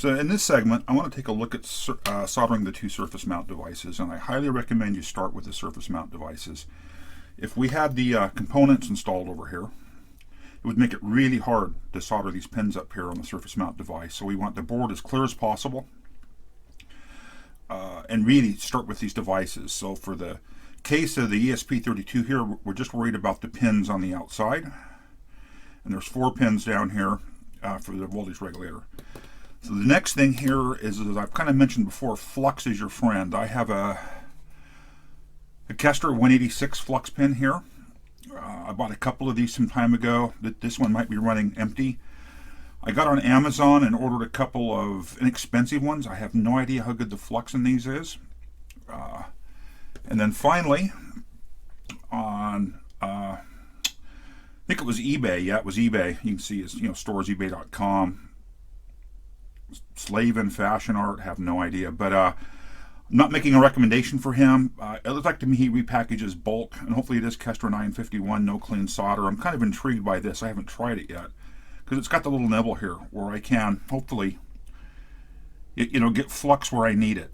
So in this segment, I want to take a look at soldering the two surface mount devices, and I highly recommend you start with the surface mount devices. If we had the components installed over here, it would make it really hard to solder these pins up here on the surface mount device. So we want the board as clear as possible, and really start with these devices. So for the case of the ESP32 here, we're just worried about the pins on the outside, and there's 4 pins down here for the voltage regulator. So the next thing here is, as I've kind of mentioned before, Flux is your friend. I have a Kester 186 Flux pin here. I bought a couple of these some time ago. This one might be running empty. I got on Amazon and ordered a couple of inexpensive ones. I have no idea how good the Flux in these is. And then finally, on I think it was eBay. Yeah, it was eBay. You can see it's, stores ebay.com. Slave in Fashion Art, have no idea, but I'm not making a recommendation for him. It looks like to me he repackages bulk, and hopefully it is Kester 951 no clean solder. I'm kind of intrigued by this. I haven't tried it yet because it's got the little nibble here where I can hopefully get flux where I need it.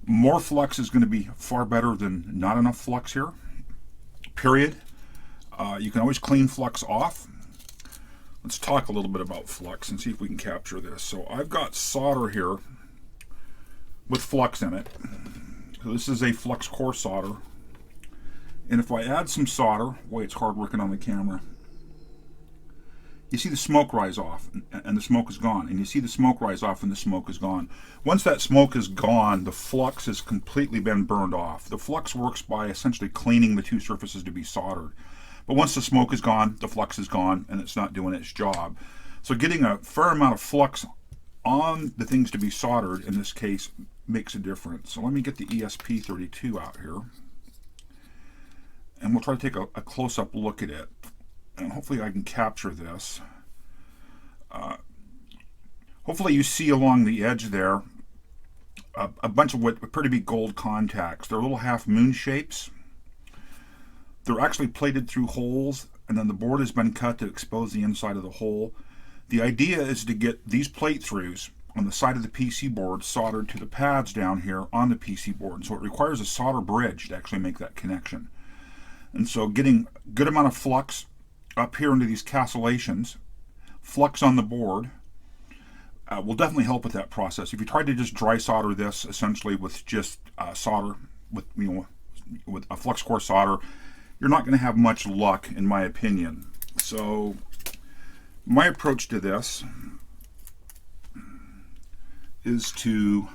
More flux is going to be far better than not enough flux here, period. You can always clean flux off. Let's talk a little bit about flux and see if we can capture this. So I've got solder here with flux in it. So this is a flux core solder. And if I add some solder, boy, it's hard working on the camera. You see the smoke rise off, and the smoke is gone. And you see the smoke rise off, and the smoke is gone. Once that smoke is gone, the flux has completely been burned off. The flux works by essentially cleaning the two surfaces to be soldered. But once the smoke is gone, the flux is gone, and it's not doing its job. So getting a fair amount of flux on the things to be soldered, in this case, makes a difference. So let me get the ESP32 out here, and we'll try to take a close-up look at it. And hopefully I can capture this. Hopefully you see along the edge there a bunch of what appear to be gold contacts. They're little half-moon shapes. They're actually plated through holes, and then the board has been cut to expose the inside of the hole. The idea is to get these plate throughs on the side of the PC board soldered to the pads down here on the PC board. So it requires a solder bridge to actually make that connection. And so getting a good amount of flux up here into these castellations, flux on the board, will definitely help with that process. If you try to just dry solder this essentially with just solder, with a flux core solder, you're not going to have much luck, in my opinion. So my approach to this is to,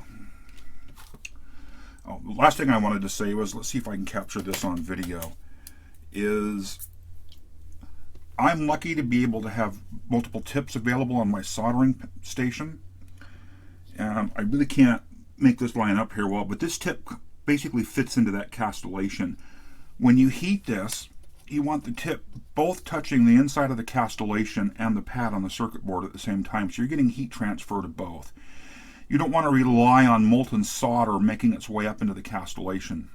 the last thing I wanted to say was, let's see if I can capture this on video, is I'm lucky to be able to have multiple tips available on my soldering station. I really can't make this line up here well, but this tip basically fits into that castellation. When you heat this, you want the tip both touching the inside of the castellation and the pad on the circuit board at the same time, so you're getting heat transfer to both. You don't want to rely on molten solder making its way up into the castellation.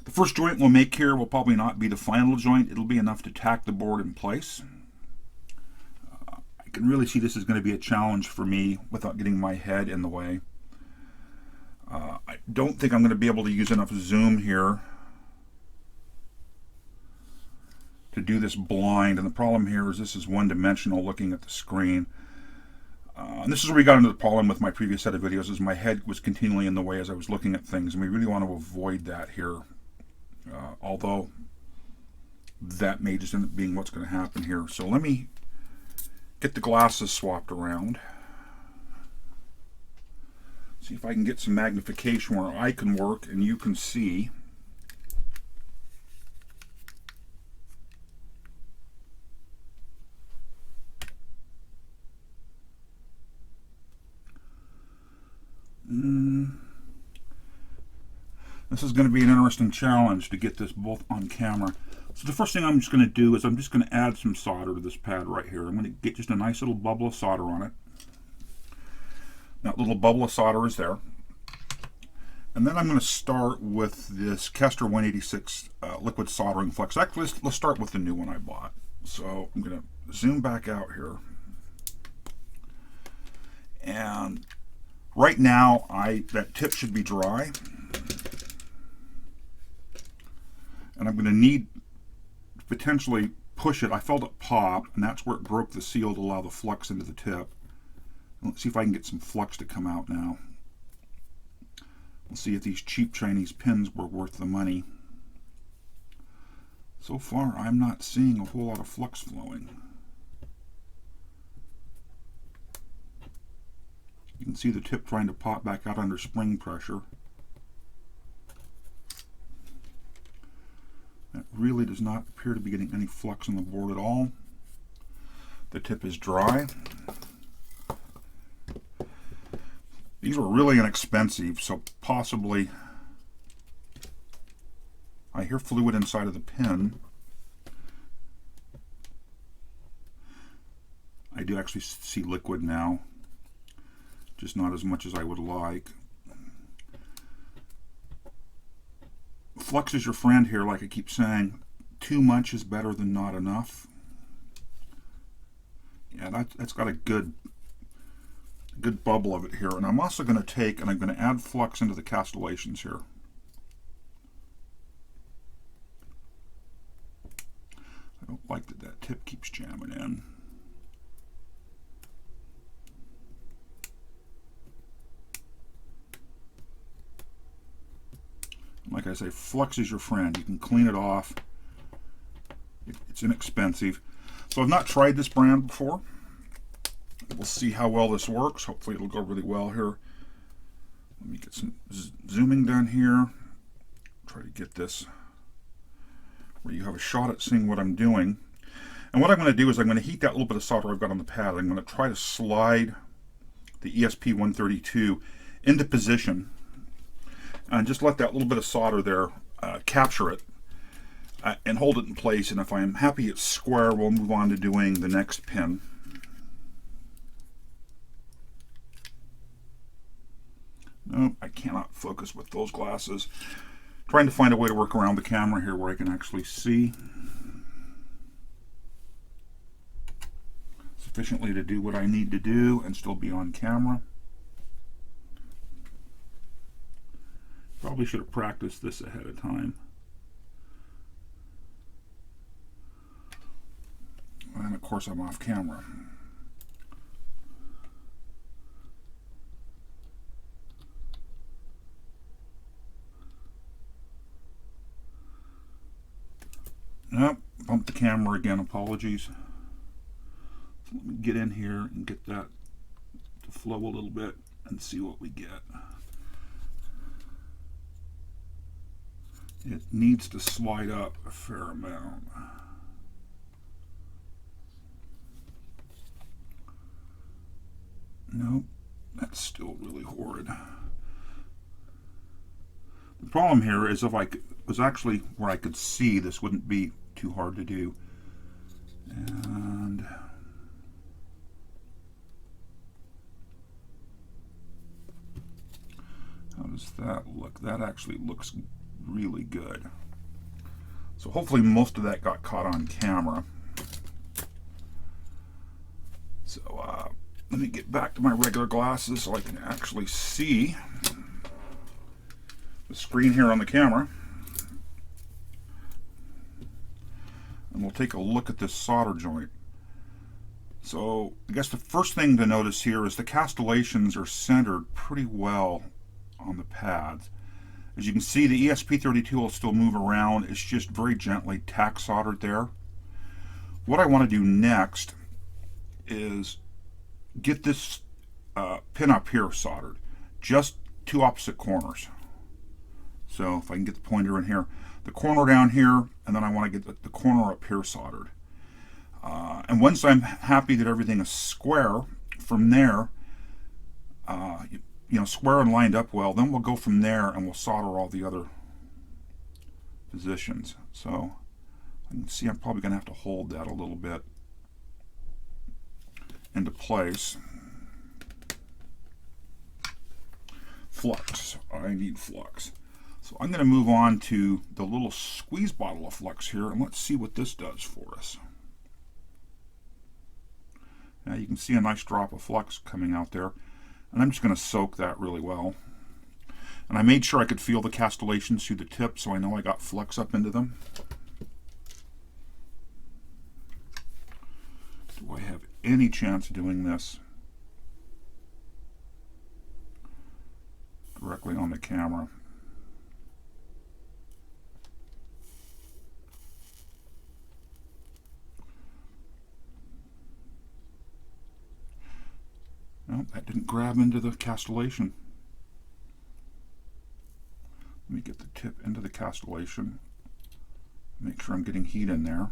The first joint we'll make here will probably not be the final joint. It'll be enough to tack the board in place. I can really see this is going to be a challenge for me without getting my head in the way. I don't think I'm going to be able to use enough zoom here to do this blind, and the problem here is this is one-dimensional looking at the screen. And this is where we got into the problem with my previous set of videos, is my head was continually in the way as I was looking at things, and we really want to avoid that here. Although that may just end up being what's going to happen here. So let me get the glasses swapped around. See if I can get some magnification where I can work and you can see. This is going to be an interesting challenge to get this both on camera. So the first thing I'm just going to do is I'm just going to add some solder to this pad right here. I'm going to get just a nice little bubble of solder on it. That little bubble of solder is there. And then I'm going to start with this Kester 186 liquid soldering flux. Actually, let's start with the new one I bought. So I'm going to zoom back out here. And right now, that tip should be dry. And I'm going to need to potentially push it. I felt it pop, and that's where it broke the seal to allow the flux into the tip. Let's see if I can get some flux to come out now. We'll see if these cheap Chinese pins were worth the money. So far, I'm not seeing a whole lot of flux flowing. You can see the tip trying to pop back out under spring pressure. That really does not appear to be getting any flux on the board at all. The tip is dry. These were really inexpensive, so possibly I hear fluid inside of the pin. I do actually see liquid now, just not as much as I would like. Flux is your friend here, like I keep saying. Too much is better than not enough. Yeah, that's got a good bubble of it here. And I'm also going to take and I'm going to add flux into the castellations here. I don't like that tip keeps jamming in. Like I say, flux is your friend. You can clean it off. It's inexpensive. So I've not tried this brand before. We'll see how well this works. Hopefully it'll go really well here. Let me get some zooming done here. Try to get this where you have a shot at seeing what I'm doing. And what I'm going to do is I'm going to heat that little bit of solder I've got on the pad. I'm going to try to slide the ESP132 into position and just let that little bit of solder there capture it and hold it in place. And if I'm happy it's square, we'll move on to doing the next pin. Nope, I cannot focus with those glasses. Trying to find a way to work around the camera here where I can actually see sufficiently to do what I need to do and still be on camera. Probably should have practiced this ahead of time. And of course I'm off camera. Nope, bumped the camera again, apologies. So let me get in here and get that to flow a little bit and see what we get. It needs to slide up a fair amount. Nope, that's still really horrid. The problem here is if I was actually where I could see, this wouldn't be too hard to do. And how does that look? That actually looks really good. So hopefully most of that got caught on camera. So let me get back to my regular glasses so I can actually see the screen here on the camera. And we'll take a look at this solder joint. So I guess the first thing to notice here is the castellations are centered pretty well on the pads. As you can see, the ESP32 will still move around. It's just very gently tack soldered there. What I want to do next is get this pin up here soldered, just two opposite corners. So if I can get the pointer in here, the corner down here, and then I want to get the corner up here soldered. And once I'm happy that everything is square, from there, you know, square and lined up well, then we'll go from there and we'll solder all the other positions. So you can see I'm probably going to have to hold that a little bit into place. Flux. I need flux. So I'm going to move on to the little squeeze bottle of flux here, and let's see what this does for us. Now you can see a nice drop of flux coming out there. And I'm just going to soak that really well. And I made sure I could feel the castellations through the tip, so I know I got flux up into them. Do I have any chance of doing this directly on the camera? No, that didn't grab into the castellation. Let me get the tip into the castellation. Make sure I'm getting heat in there.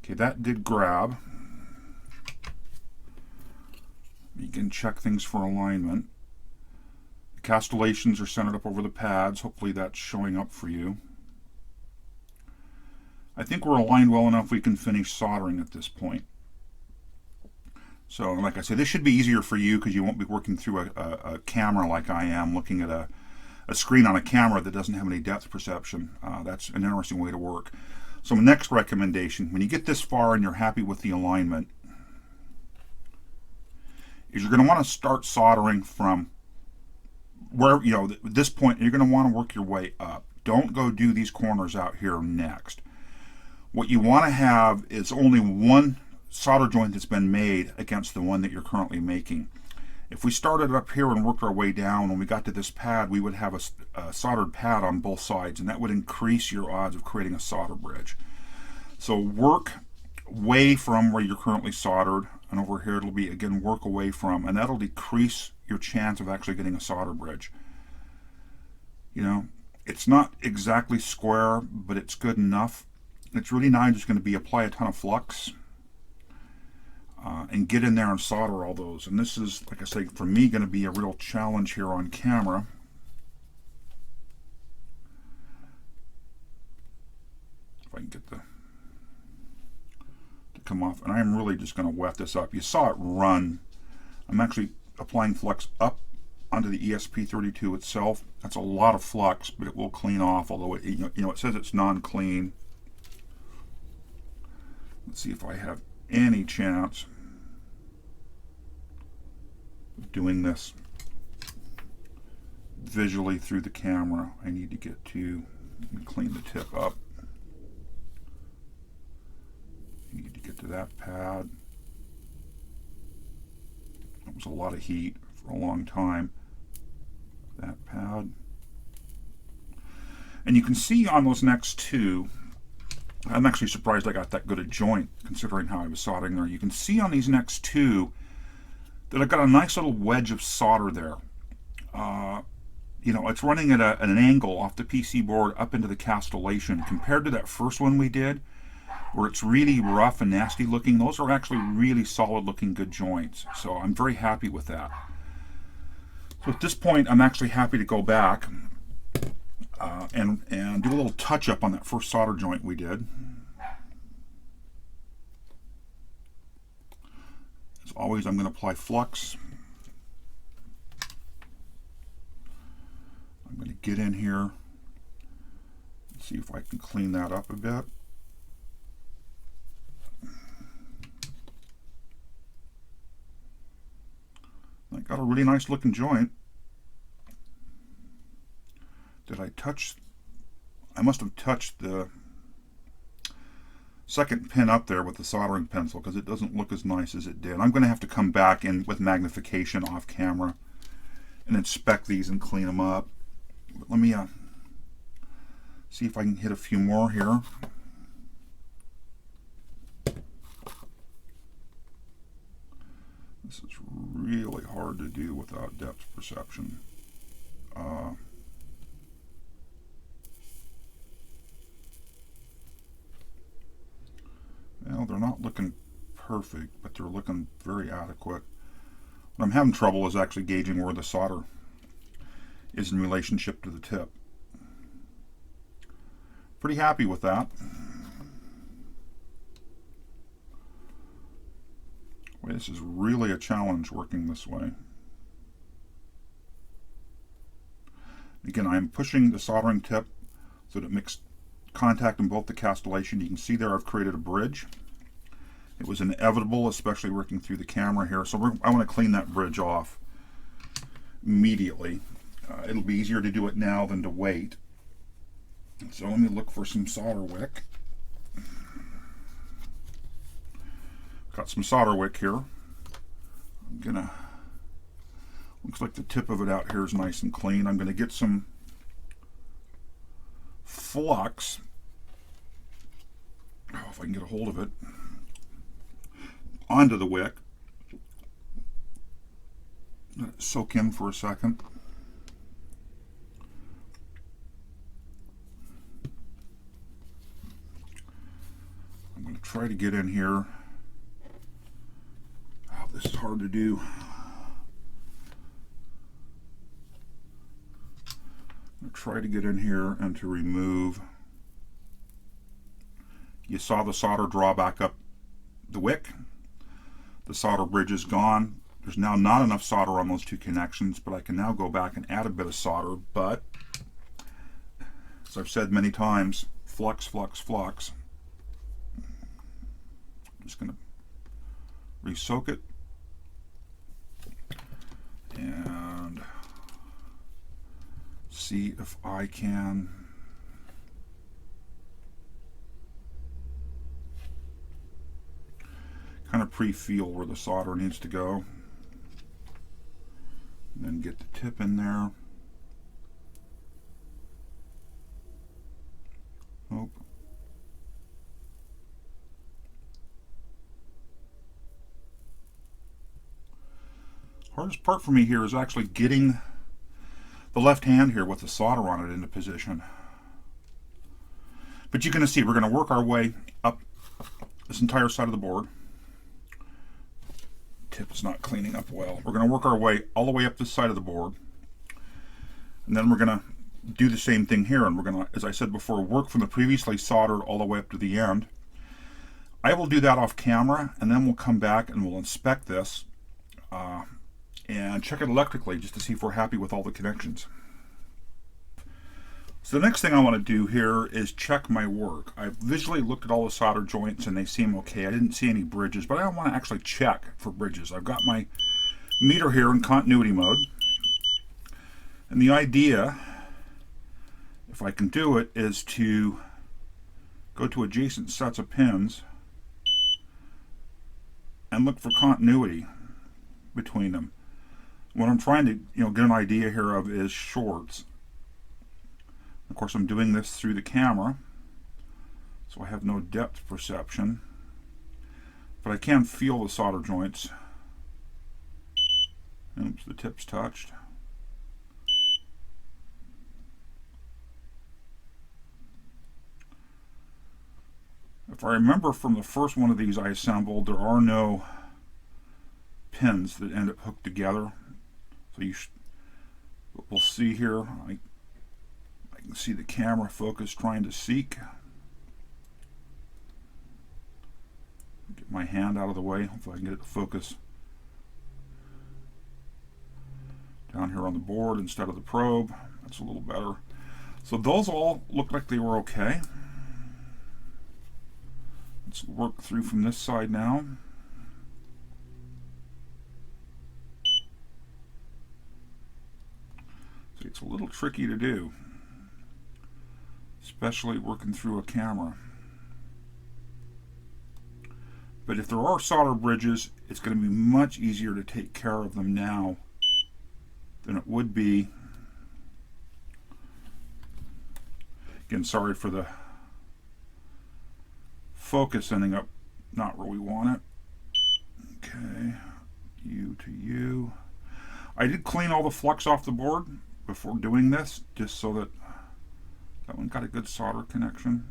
Okay, that did grab. You can check things for alignment. The castellations are centered up over the pads. Hopefully that's showing up for you. I think we're aligned well enough we can finish soldering at this point. So like I said, this should be easier for you because you won't be working through a camera like I am, looking at a screen on a camera that doesn't have any depth perception. That's an interesting way to work. So my next recommendation, when you get this far and you're happy with the alignment, is you're going to want to start soldering from where, you know, at this point, you're going to want to work your way up. Don't go do these corners out here next. What you want to have is only one solder joint that's been made against the one that you're currently making. If we started up here and worked our way down, when we got to this pad, we would have a soldered pad on both sides, and that would increase your odds of creating a solder bridge. So work away from where you're currently soldered, and over here it'll be, again, work away from, and that'll decrease your chance of actually getting a solder bridge. You know, it's not exactly square, but it's good enough. It's really now just going to be apply a ton of flux and get in there and solder all those. And this is, like I say, for me, going to be a real challenge here on camera. If I can get to come off. And I'm really just going to wet this up. You saw it run. I'm actually applying flux up onto the ESP32 itself. That's a lot of flux, but it will clean off, although it, you know, it says it's non-clean. Let's see if I have any chance of doing this visually through the camera. I need to get to clean the tip up. I need to get to that pad. That was a lot of heat for a long time. That pad. And you can see on those next two, I'm actually surprised I got that good a joint considering how I was soldering there. You can see on these next two that I've got a nice little wedge of solder there. You know, it's running at an angle off the PC board up into the castellation. Compared to that first one we did, where it's really rough and nasty looking, those are actually really solid looking good joints. So I'm very happy with that. So at this point, I'm actually happy to go back and do a little touch up on that first solder joint we did. As always, I'm going to apply flux. I'm going to get in here and see if I can clean that up a bit. I got a really nice looking joint. Did I touch? I must have touched the second pin up there with the soldering pencil because it doesn't look as nice as it did. I'm going to have to come back in with magnification off camera and inspect these and clean them up. But let me see if I can hit a few more here. This is really hard to do without depth perception. Well, they're not looking perfect, but they're looking very adequate. What I'm having trouble is actually gauging where the solder is in relationship to the tip. Pretty happy with that. Boy, this is really a challenge working this way. Again, I'm pushing the soldering tip so that it makes contact in both the castellation. You can see there I've created a bridge. It was inevitable, especially working through the camera here. So I want to clean that bridge off immediately. It'll be easier to do it now than to wait. So let me look for some solder wick. Got some solder wick here. I'm gonna, looks like the tip of it out here is nice and clean. I'm gonna get some Flux. Oh, if I can get a hold of it. Onto the wick. Let it soak in for a second. I'm going to try to get in here. Oh, this is hard to do. I'm going to try to get in here and to remove. You saw the solder draw back up the wick. The solder bridge is gone. There's now not enough solder on those two connections, but I can now go back and add a bit of solder. But as I've said many times, flux, flux, flux. I'm just going to re-soak it and see if I can kind of pre-feel where the solder needs to go. And then get the tip in there. Nope. Hardest part for me here is actually getting the left hand here with the solder on it into position. But you're going to see we're going to work our way up this entire side of the board. Tip is not cleaning up well. We're going to work our way all the way up this side of the board, and then we're going to do the same thing here, and we're going to, as I said before, work from the previously soldered all the way up to the end. I will do that off camera, and then we'll come back and we'll inspect this and check it electrically just to see if we're happy with all the connections. So the next thing I want to do here is check my work. I've visually looked at all the solder joints and they seem okay. I didn't see any bridges, but I want to actually check for bridges. I've got my meter here in continuity mode. And the idea, if I can do it, is to go to adjacent sets of pins and look for continuity between them. What I'm trying to get an idea here of is shorts. Of course, I'm doing this through the camera, so I have no depth perception, but I can feel the solder joints. Oops, the tip's touched. If I remember from the first one of these I assembled, there are no pins that end up hooked together. So we'll see here. I can see the camera focus trying to seek. Get my hand out of the way. Hopefully I can get it to focus down here on the board instead of the probe. That's a little better. So those all look like they were okay. Let's work through from this side now. See, it's a little tricky to do, especially working through a camera. But if there are solder bridges, it's going to be much easier to take care of them now than it would be. Again, sorry for the focus ending up not where we want it. Okay, U to U. I did clean all the flux off the board before doing this, just so that that one got a good solder connection.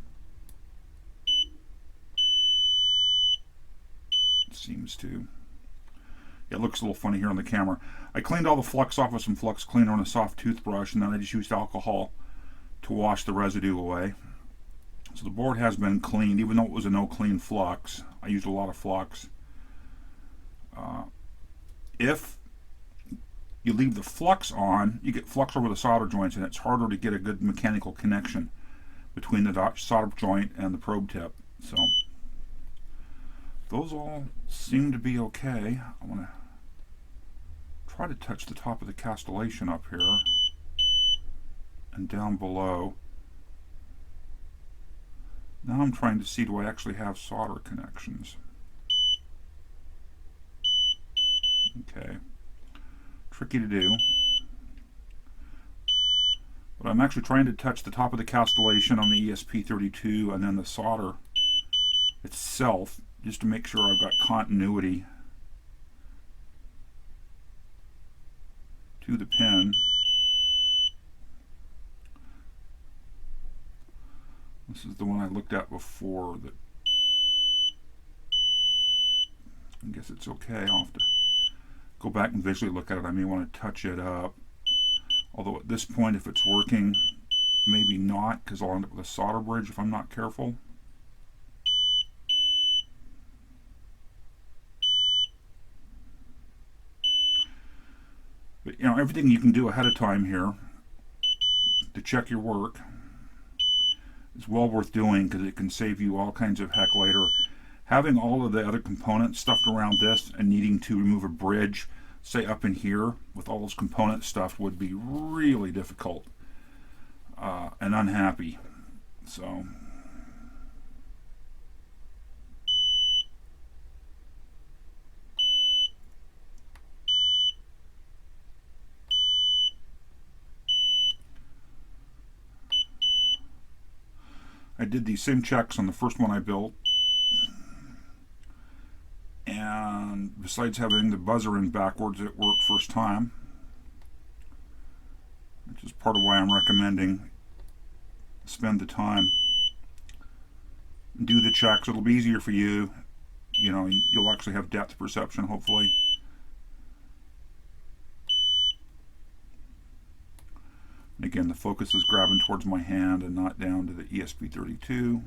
It seems to. It looks a little funny here on the camera. I cleaned all the flux off with some flux cleaner on a soft toothbrush, and then I just used alcohol to wash the residue away. So the board has been cleaned, even though it was a no clean flux. I used a lot of flux. If you leave the flux on, you get flux over the solder joints, and it's harder to get a good mechanical connection between the solder joint and the probe tip. So those all seem to be okay. I want to try to touch the top of the castellation up here and down below. Now I'm trying to see, do I actually have solder connections? Okay. Tricky to do. But I'm actually trying to touch the top of the castellation on the ESP32 and then the solder itself, just to make sure I've got continuity to the pin. This is the one I looked at before that I guess it's okay. I'll have to go back and visually look at it. I may want to touch it up. Although at this point, if it's working, maybe not, because I'll end up with a solder bridge if I'm not careful. But you know, everything you can do ahead of time here to check your work is well worth doing, because it can save you all kinds of heck later. Having all of the other components stuffed around this and needing to remove a bridge, say up in here, with all those components stuffed, would be really difficult and unhappy. So I did these same checks on the first one I built, and besides having the buzzer in backwards, it worked first time, which is part of why I'm recommending spend the time and do the checks. It'll be easier for you. You know, you'll actually have depth perception, hopefully. And again, the focus is grabbing towards my hand and not down to the ESP32.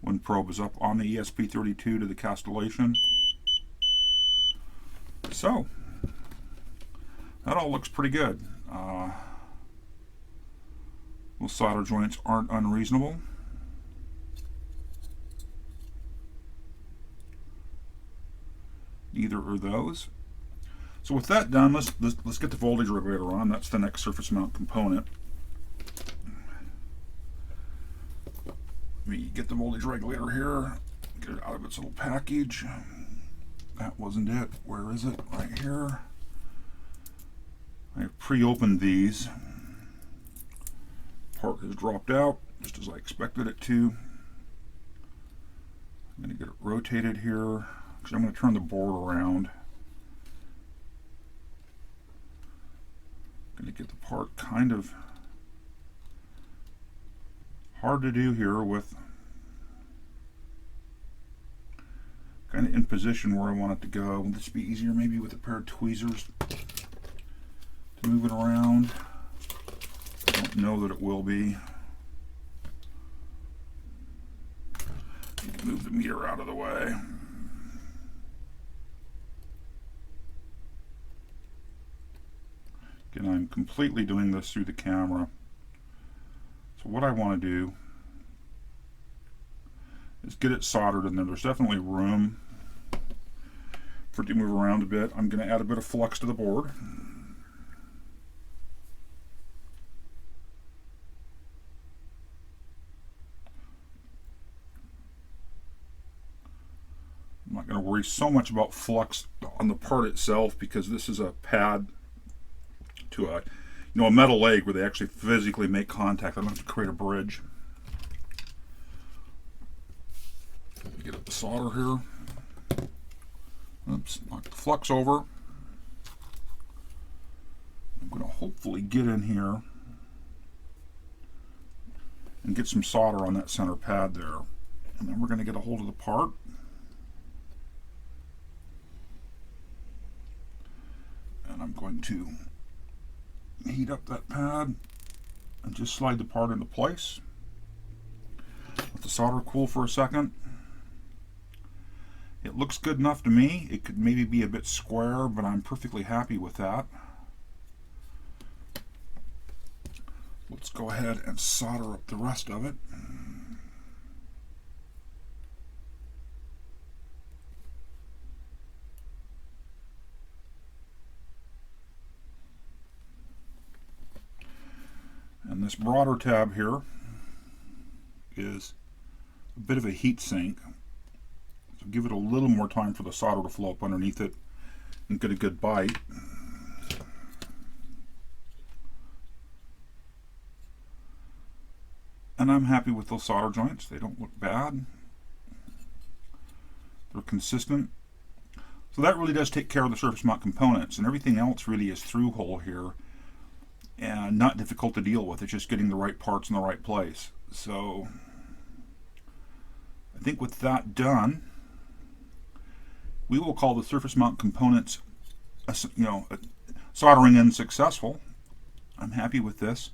One probe is up on the ESP32 to the castellation. So, that all looks pretty good. Those solder joints aren't unreasonable. Neither are those. So with that done, let's get the voltage regulator on. That's the next surface mount component. Let me get the voltage regulator here, get it out of its little package. That wasn't it. Where is it? Right here. I pre-opened these. Part has dropped out, just as I expected it to. I'm going to get it rotated here. I'm going to turn the board around. I'm going to get the part kind of hard to do here, with kind of in position where I want it to go. Will this be easier maybe with a pair of tweezers to move it around? I don't know that it will be. Move the meter out of the way. Again, I'm completely doing this through the camera. So what I want to do is get it soldered in there. There's definitely room for it to move around a bit. I'm going to add a bit of flux to the board. I'm not going to worry so much about flux on the part itself, because this is a pad to a, a metal leg where they actually physically make contact. I don't have to create a bridge. Get up the solder here. Oops, knock the flux over. I'm going to hopefully get in here and get some solder on that center pad there. And then we're going to get a hold of the part. And I'm going to heat up that pad and just slide the part into place. Let the solder cool for a second. It looks good enough to me. It could maybe be a bit square, but I'm perfectly happy with that. Let's go ahead and solder up the rest of it. And this broader tab here is a bit of a heat sink. So give it a little more time for the solder to flow up underneath it and get a good bite. And I'm happy with those solder joints. They don't look bad. They're consistent. So that really does take care of the surface mount components, and everything else really is through hole here and not difficult to deal with. It's just getting the right parts in the right place. So I think with that done, we will call the surface mount components, soldering in successful. I'm happy with this,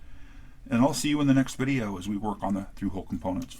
and I'll see you in the next video as we work on the through hole components.